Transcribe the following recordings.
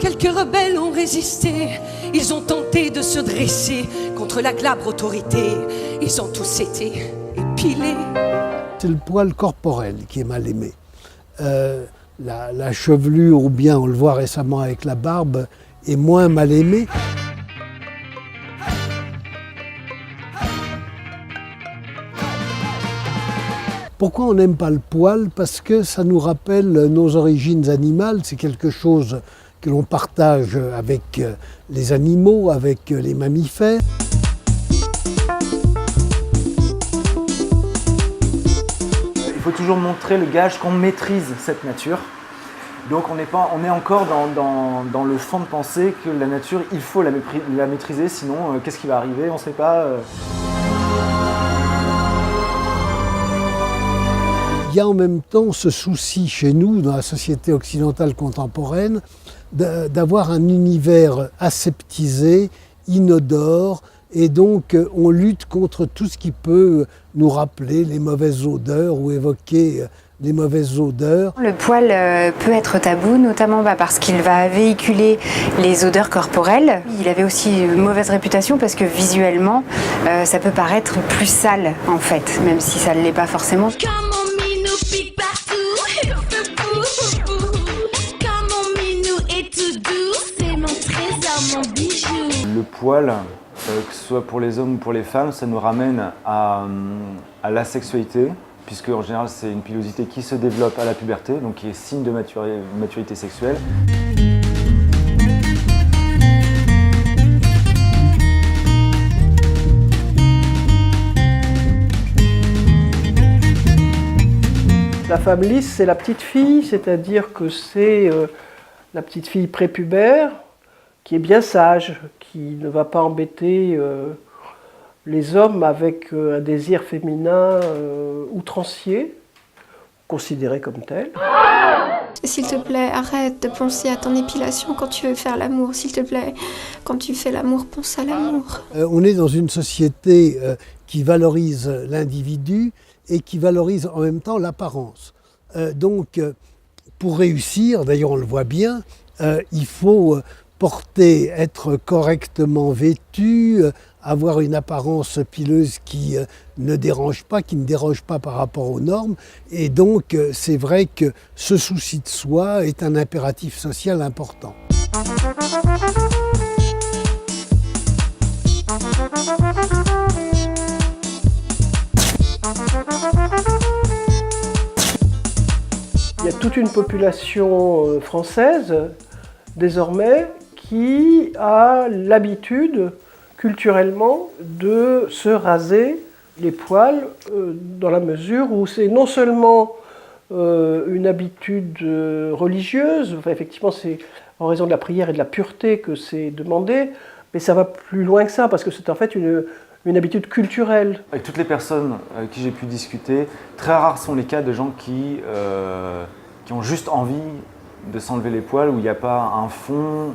Quelques rebelles ont résisté, ils ont tenté de se dresser contre la glabre autorité. Ils ont tous été épilés. C'est le poil corporel qui est mal aimé. La chevelure, ou bien on le voit récemment avec la barbe, est moins mal aimée. Pourquoi on n'aime pas le poil? Parce que ça nous rappelle nos origines animales, c'est quelque chose que l'on partage avec les animaux, avec les mammifères. Il faut toujours montrer le gage qu'on maîtrise cette nature. Donc on est encore dans le fond de pensée que la nature, il faut la maîtriser, sinon qu'est-ce qui va arriver, on ne sait pas. Il y a en même temps ce souci chez nous, dans la société occidentale contemporaine, d'avoir un univers aseptisé, inodore, et donc on lutte contre tout ce qui peut nous rappeler les mauvaises odeurs ou évoquer les mauvaises odeurs. Le poil peut être tabou, notamment parce qu'il va véhiculer les odeurs corporelles. Il avait aussi une mauvaise réputation parce que visuellement, ça peut paraître plus sale en fait, même si ça ne l'est pas forcément. Le poil, que ce soit pour les hommes ou pour les femmes, ça nous ramène à l'asexualité, puisque en général c'est une pilosité qui se développe à la puberté, donc qui est signe de maturité sexuelle. La femme lisse, c'est la petite fille, c'est-à-dire que c'est la petite fille prépubère qui est bien sage, qui ne va pas embêter les hommes avec un désir féminin outrancier, considéré comme tel. S'il te plaît, arrête de penser à ton épilation quand tu veux faire l'amour. S'il te plaît, quand tu fais l'amour, pense à l'amour. On est dans une société qui valorise l'individu et qui valorise en même temps l'apparence. Donc, pour réussir, d'ailleurs on le voit bien, il faut être correctement vêtu, avoir une apparence pileuse qui ne dérange pas, qui ne déroge pas par rapport aux normes. Et donc, c'est vrai que ce souci de soi est un impératif social important. Il y a toute une population française, désormais, qui a l'habitude, culturellement, de se raser les poils dans la mesure où c'est non seulement une habitude religieuse, enfin, effectivement c'est en raison de la prière et de la pureté que c'est demandé, mais ça va plus loin que ça, parce que c'est en fait une habitude culturelle. Avec toutes les personnes avec qui j'ai pu discuter, très rares sont les cas de gens qui ont juste envie de s'enlever les poils, où il n'y a pas un fond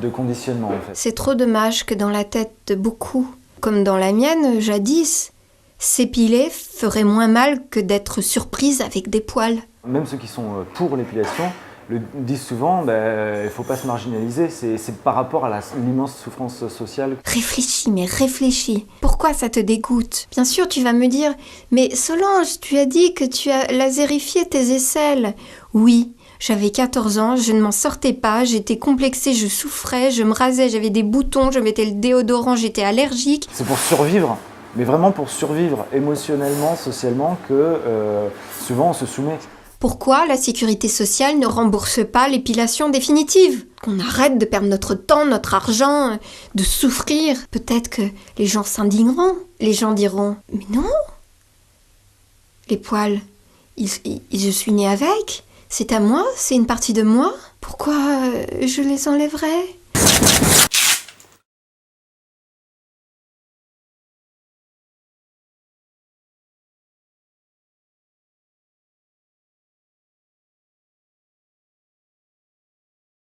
de conditionnement en fait. C'est trop dommage que dans la tête de beaucoup, comme dans la mienne jadis, s'épiler ferait moins mal que d'être surprise avec des poils. Même ceux qui sont pour l'épilation le disent souvent, il ne faut pas se marginaliser, c'est par rapport à l'immense souffrance sociale. Réfléchis, mais réfléchis. Pourquoi ça te dégoûte? Bien sûr, tu vas me dire, mais Solange, tu as dit que tu as lasérifié tes aisselles. Oui, j'avais 14 ans, je ne m'en sortais pas, j'étais complexée, je souffrais, je me rasais, j'avais des boutons, je mettais le déodorant, j'étais allergique. C'est pour survivre, mais vraiment pour survivre émotionnellement, socialement, que souvent on se soumet. Pourquoi la sécurité sociale ne rembourse pas l'épilation définitive? Qu'on arrête de perdre notre temps, notre argent, de souffrir. Peut-être que les gens s'indigneront. Les gens diront « Mais non! Les poils, je suis née avec. C'est à moi, c'est une partie de moi. Pourquoi je les enlèverais ?»